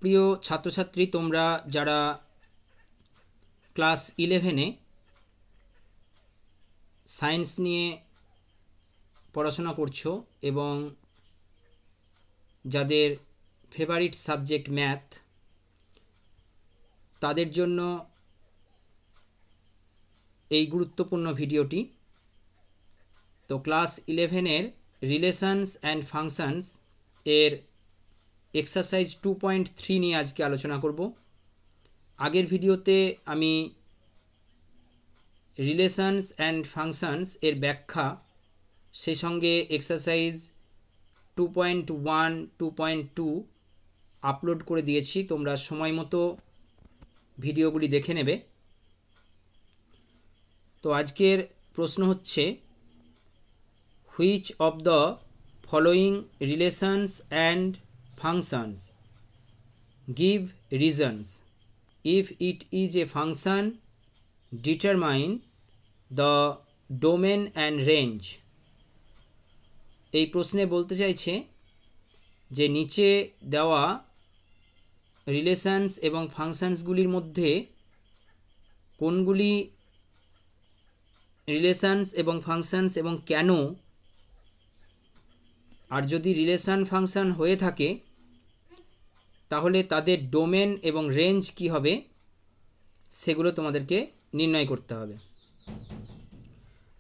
প্রিয় ছাত্রছাত্রী, তোমরা যারা ক্লাস 11-এ সায়েন্স নিয়ে পড়াশোনা করছো এবং যাদের ফেভারিট সাবজেক্ট ম্যাথ, তাদের জন্য এই গুরুত্বপূর্ণ ভিডিওটি। তো ক্লাস 11-এর রিলেশনস অ্যান্ড ফাংশনস এর এক্সারসাইজ 2.3 নিয়ে আজকে আলোচনা করব। আগের ভিডিওতে আমি রিলেশনস অ্যান্ড ফাংশনস এর ব্যাখ্যা, সেই সঙ্গে এক্সারসাইজ 2.1, 2.2 আপলোড করে দিয়েছি। তোমরা সময় মতো ভিডিওগুলি দেখে নেবে। তো আজকের প্রশ্ন হচ্ছে, which of the following relations and functions give reasons if it is a function determine the domain and range। এই প্রশ্নে বলতে চাইছে যে নিচে দেওয়া রিলেশনস এবং ফাংশনসগুলির মধ্যে কোনগুলি রিলেশনস এবং ফাংশনস এবং কেন, আর যদি রিলেশন ফাংশন হয়ে থাকে তাহলে তাদের ডোমেন এবং রেঞ্জ কি হবে সেগুলো তোমাদেরকে নির্ণয় করতে হবে।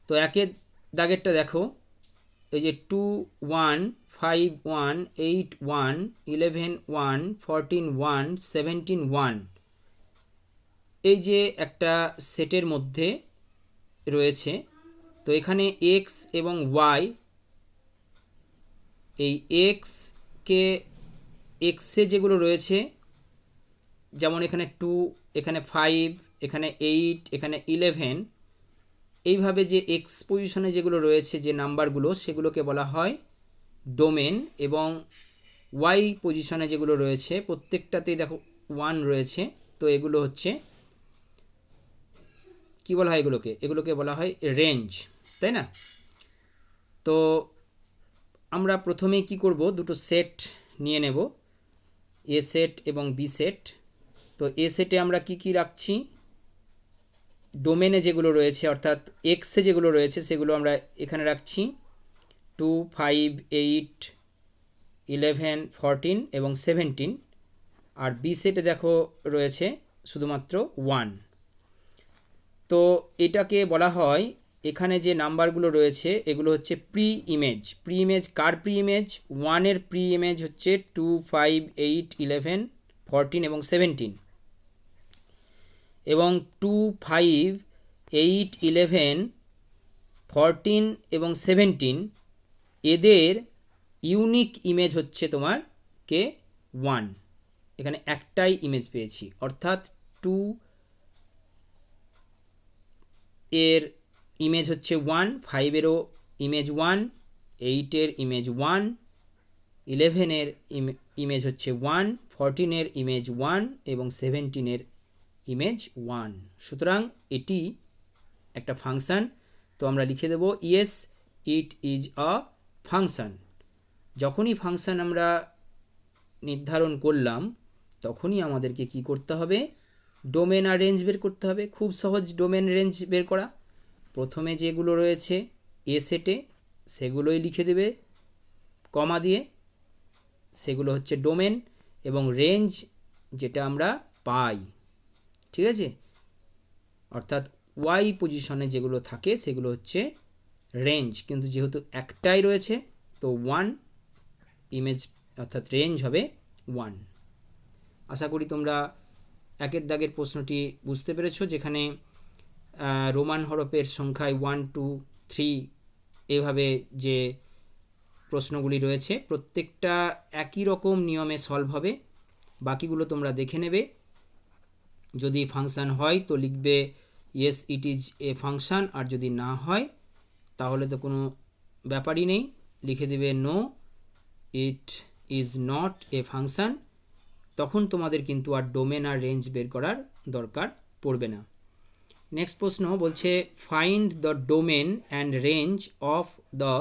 তো একের দাগেরটা দেখো, এই যে 2 1 5 1 8 1 11 1 14 1 17 1, এই যে একটা সেটের মধ্যে রয়েছে। তো এখানে এক্স এবং ওয়াই, এই এক্সকে এক্সে যেগুলো রয়েছে, যেমন এখানে 2, এখানে 5, এখানে 8, এখানে 11, এইভাবে যে এক্স পজিশনে যেগুলো রয়েছে যে নাম্বারগুলো, সেগুলোকে বলা হয় ডোমেন। এবং ওয়াই পজিশনে যেগুলো রয়েছে প্রত্যেকটাতেই দেখো 1 রয়েছে, তো এগুলো হচ্ছে কি বলা হয়, এগুলোকে বলা হয় রেঞ্জ, তাই না? তো আমরা প্রথমেই কি করব, দুটো সেট নিয়ে নেব, এ সেট এবং বি সেট। তো এ সেটে আমরা কি রাখছি, ডোমেনে যেগুলো রয়েছে অর্থাৎ এক্সে যেগুলো রয়েছে সেগুলো আমরা এখানে রাখছি 2 5 8 11 14 এবং 17। আর বি সেটে দেখো রয়েছে শুধুমাত্র 1। তো এটাকে বলা হয়, এখানে যে নাম্বারগুলো রয়েছে এগুলো হচ্ছে প্রি ইমেজ। প্রি ইমেজ কার প্রি ইমেজ? 1-এর প্রি ইমেজ হচ্ছে 2 5 8 11 14 এবং 17, এবং 2 5 8 11 14 এবং 17 এদের ইউনিক ইমেজ হচ্ছে তোমার কে 1। এখানে একটাই ইমেজ পেয়েছি, অর্থাৎ 2 এর ইমেজ হচ্ছে 1, 5-এরও ইমেজ 1, 8-এর ইমেজ 1, 11-এর ইমেজ হচ্ছে 1, 14-এর ইমেজ 1 এবং 17-এর ইমেজ 1। সুতরাং এটি একটা ফাংশন। তো আমরা লিখে দেব yes it is a function. যখনই ফাংশন আমরা নির্ধারণ করলাম তখনই আমাদেরকে কি করতে হবে, ডোমেন আর রেঞ্জ বের করতে হবে। খুব সহজ ডোমেন রেঞ্জ বের করা। প্রথমে যেগুলো রয়েছে এ সেটে সেগুলোই লিখে দেবে কমা দিয়ে, সেগুলো হচ্ছে ডোমেন, এবং রেঞ্জ যেটা আমরা পাই, ঠিক আছে, অর্থাৎ ওয়াই পজিশনে যেগুলো থাকে সেগুলো হচ্ছে রেঞ্জ। কিন্তু যেহেতু একটাই রয়েছে তো 1 ইমেজ অর্থাৎ রেঞ্জ হবে 1। আশা করি তোমরা একের দাগের প্রশ্নটি বুঝতে পেরেছো, যেখানে রোমান হরফের সংখ্যায় 1 2 3 এভাবে যে প্রশ্নগুলি রয়েছে প্রত্যেকটা একই রকম নিয়মে সলভ হবে। বাকিগুলো তোমরা দেখে নেবে। যদি ফাংশন হয় তো লিখবে yes it is a function, আর যদি না হয় তাহলে তো কোনো ব্যাপারই নেই, লিখে দেবে no it is not a function. তখন তোমাদের কিন্তু আর ডোমেন আর রেঞ্জ বের করার দরকার পড়বে না। নেক্সট প্রশ্ন বলছে, find the domain and range of the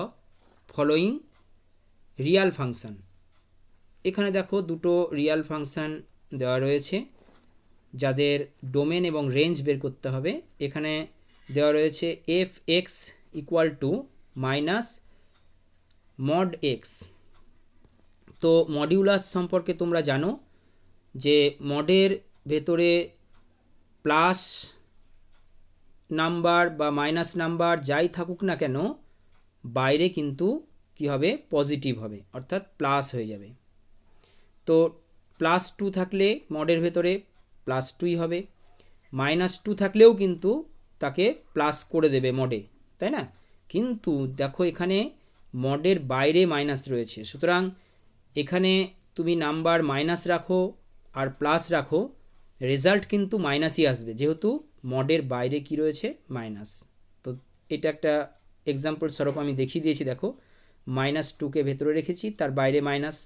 following Real function. এখানে দেখো দুটো রিয়াল ফাংশান দেওয়া রয়েছে যাদের ডোমেন এবং রেঞ্জ বের করতে হবে। এখানে দেওয়া রয়েছে F x equal to minus mod x. তো মডিউলাস সম্পর্কে তোমরা জানো যে মডের ভেতরে প্লাস নাম্বার বা মাইনাস নাম্বার যাই থাকুক না কেন, বাইরে কিন্তু কি হবে, পজিটিভ হবে, অর্থাৎ প্লাস হয়ে যাবে। তো +2 থাকলে মডের ভেতরে +2ই হবে, -2 থাকলেও কিন্তু তাকে প্লাস করে দেবে মডে, তাই না? কিন্তু দেখো এখানে মডের বাইরে মাইনাস রয়েছে, সুতরাং এখানে তুমি নাম্বার মাইনাস রাখো আর প্লাস রাখো, রেজাল্ট কিন্তু মাইনাসই আসবে, যেহেতু মডের বাইরে কি রয়েছে, মাইনাস। তো এটা একটা এক্সাম্পল স্বরূপ আমি দেখিয়ে দিয়েছি। দেখো -2কে ভেতরে রেখেছি, তার বাইরে মাইনাস,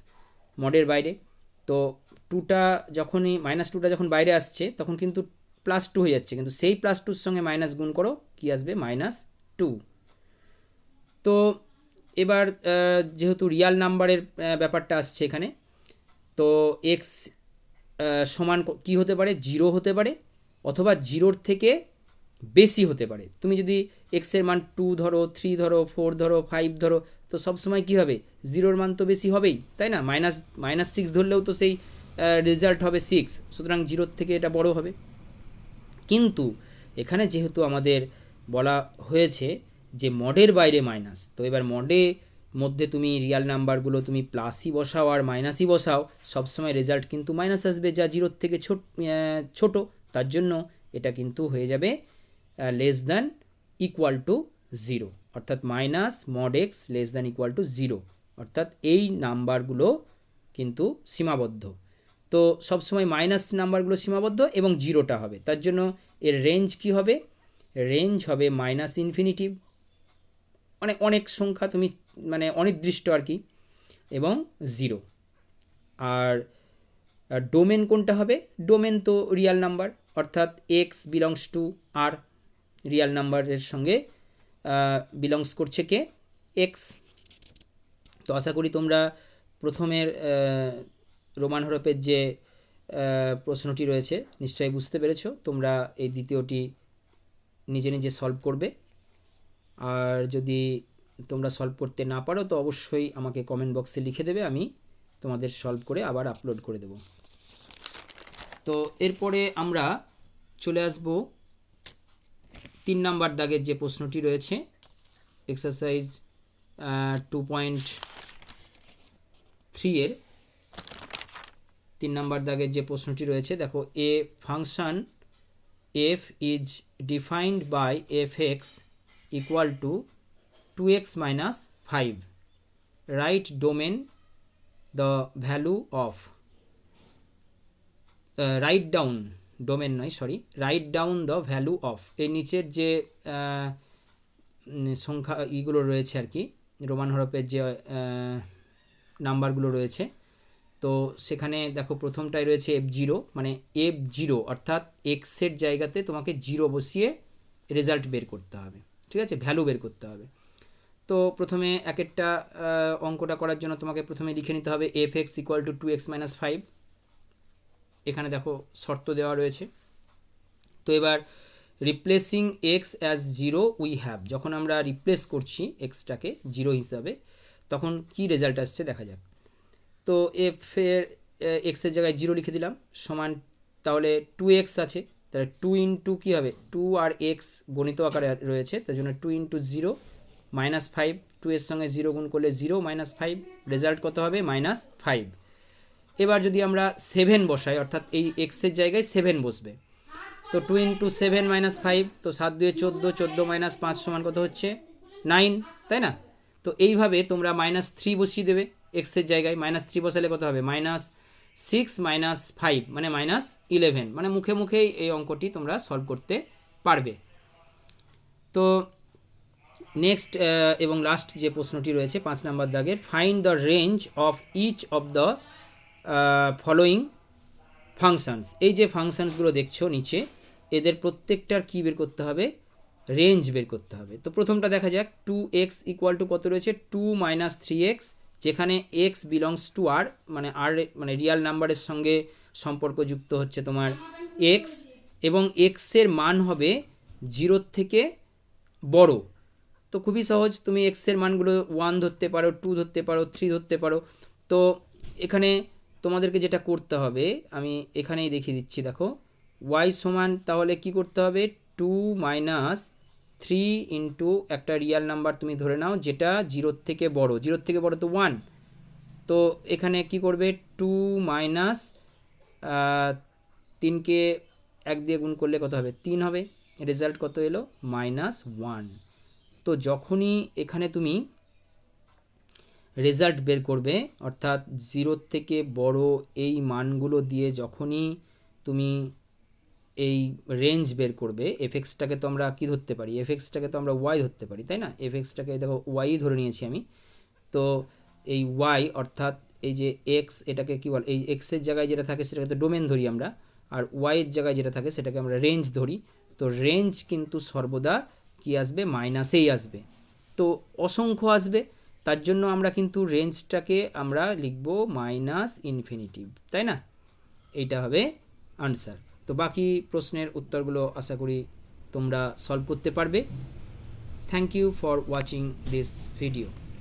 মডের বাইরে। তো -2টা যখন বাইরে আসছে তখন কিন্তু +2 হয়ে যাচ্ছে, কিন্তু সেই +2-র সঙ্গে মাইনাস গুণ করো, কি আসবে, -2। তো এবার যেহেতু রিয়াল নাম্বারের ব্যাপারটা আসছে এখানে, তো এক্স সমান কি হতে পারে, 0 হতে পারে অথবা 0-র থেকে বেশি হতে পারে। তুমি যদি এক্সের মান 2 ধরো, 3 ধরো, 4 ধরো, 5 ধরো, তো সবসময় কী হবে, 0-র মান তো বেশি হবেই, তাই না? -6 ধরলেও তো সেই রেজাল্ট হবে 6, সুতরাং 0-র থেকে এটা বড় হবে। কিন্তু এখানে যেহেতু আমাদের বলা হয়েছে যে মডের বাইরে মাইনাস, তো এবার মধ্যে তুমি রিয়াল নাম্বারগুলো তুমি প্লাসই বসাও আর মাইনাসই বসাও, সবসময় রেজাল্ট কিন্তু মাইনাস আসবে, যা 0-র থেকে ছোট। তার জন্য এটা কিন্তু হয়ে যাবে <<0 অর্থাৎ -mod x <<0, অর্থাৎ এই নাম্বারগুলো কিন্তু সীমাবদ্ধ। তো সবসময় মাইনাস নাম্বারগুলো সীমাবদ্ধ এবং 0টা হবে, তার জন্য এর রেঞ্জ কি হবে, রেঞ্জ হবে -∞, অনেক সংখ্যা তুমি মানে অনির্দিষ্ট আর কি, এবং 0। আর ডোমেন কোনটা হবে, ডোমেন তো রিয়াল নাম্বার, অর্থাৎ x belongs to r, Real নাম্বারের সঙ্গে বিলংস করছে কে, x। তো আশা করি তোমরা প্রথমের রোমান হরফের যে প্রশ্নটি রয়েছে নিশ্চয়ই বুঝতে পেরেছো। তোমরা এই দ্বিতীয়টি নিজে সলভ করবে, আর যদি তোমরা সলভ করতে না পারো তো অবশ্যই আমাকে কমেন্ট বক্সে লিখে দেবে, আমি তোমাদের সলভ করে আবার আপলোড করে দেব। তো এরপরে আমরা চলে আসব 3 নাম্বার দাগের যে প্রশ্নটি রয়েছে, এক্সারসাইজ 2.3 এর 3 নাম্বার দাগের যে প্রশ্নটি রয়েছে। দেখো, a function f is defined by fx equal to 2x minus 5. Write domain the value of write down the value of এই নিচের যে সংখ্যা এইগুলো রয়েছে আর কি, রোমান হরফের যে নাম্বারগুলো রয়েছে, তো সেখানে দেখো প্রথমটাই রয়েছে f0, মানে f0 অর্থাৎ এক্সের জায়গাতে তোমাকে 0 বসিয়ে রেজাল্ট বের করতে হবে, ঠিক আছে, ভ্যালু বের করতে হবে। তো প্রথমে একটা অঙ্কটা করার জন্য তোমাকে প্রথমে লিখে নিতে হবে fx equal to 2x minus 5। এখানে দেখো শর্ত দেওয়া রয়েছে। তো এবার replacing x as 0 we have, যখন আমরা রিপ্লেস করছি এক্সটাকে 0 হিসাবে, তখন কি রেজাল্ট আসছে দেখা যাক। তো এক্সের জায়গায় 0 লিখে দিলাম, সমান তাহলে 2x আছে, তাহলে 2 ইন্টু কী হবে, 2 আর x গণিত আকারে রয়েছে, তার জন্য 2 ইন্টু 0 -5, 2 এর সঙ্গে 0 গুণ করলে 0 -5, রেজাল্ট কত হবে, -5। এবার যদি আমরা 7 বসাই, অর্থাৎ এই এক্সের জায়গায় 7 বসবে, তো 2 ইন্টু 7 -5, তো 7 2 14, 14 - 5 সমান কত হচ্ছে, 9, তাই না? তো এইভাবে তোমরা -3 বসিয়ে দেবে এক্সের জায়গায়, -3 বসালে কত হবে, -6 - 5 মানে -11, মানে মুখে মুখেই এই অঙ্কটি তোমরা সলভ করতে পারবে। তো নেক্সট এবং লাস্ট যে প্রশ্নটি রয়েছে 5 নাম্বার দাগের, find the range of each of the following functions. এই যে ফাংশনসগুলো দেখছো নিচে, এদের প্রত্যেকটার কী বের করতে হবে, রেঞ্জ বের করতে হবে। তো প্রথমটা দেখা যাক, 2x ইকুয়াল টু কত রয়েছে, 2 - 3x যেখানে এক্স বিলংস টু আর, মানে আর মানে রিয়াল নাম্বারের সঙ্গে সম্পর্কযুক্ত হচ্ছে তোমার এক্স, এবং এক্সের মান হবে 0 থেকে বড়। তো খুবই সহজ, তুমি এক্সের মানগুলো 1 ধরতে পারো, 2 ধরতে পারো, 3 ধরতে পারো। তো এখানে তোমাদেরকে যেটা করতে হবে আমি এখানেই দেখিয়ে দিচ্ছি, দেখো y সমান তাহলে কি করতে হবে, 2 মাইনাস 3 ইন্টু একটা রিয়াল নাম্বার তুমি ধরে নাও যেটা 0 থেকে বড়, 0 থেকে বড় তো 1। তো এখানে কি করবে, 2 মাইনাস 3কে 1 দিয়ে গুণ করলে কত হবে, 3 হবে। রেজাল্ট কত এলো, -1। তো যখনই এখানে তুমি রেজাল্ট বের করবে, অর্থাৎ 0 থেকে বড় এই মানগুলো দিয়ে যখনই তুমি এই রেঞ্জ বের করবে, এফএক্সটাকে তো আমরা কী ধরতে পারি, এফএক্সটাকে তো আমরা ওয়াই ধরতে পারি, তাই না? এফএক্সটাকে দেখো ওয়াই ধরে নিয়েছি আমি। তো এই ওয়াই অর্থাৎ এই যে এক্স, এটাকে কী বল, এই এক্সের জায়গায় যেটা থাকে সেটাকে তো ডোমেন ধরি আমরা, আর ওয়াইয়ের জায়গায় যেটা থাকে সেটাকে আমরা রেঞ্জ ধরি। তো রেঞ্জ কিন্তু সর্বদা কী আসবে, মাইনাসেই আসবে। তো অসংখ্য আসবে, তার জন্য আমরা কিন্তু রেঞ্জটাকে আমরা লিখব -ইনফিনিটিভ, তাই না? এইটা হবে আনসার। তো বাকি প্রশ্নের উত্তরগুলো আশা করি তোমরা সলভ করতে পারবে। Thank you for watching this video.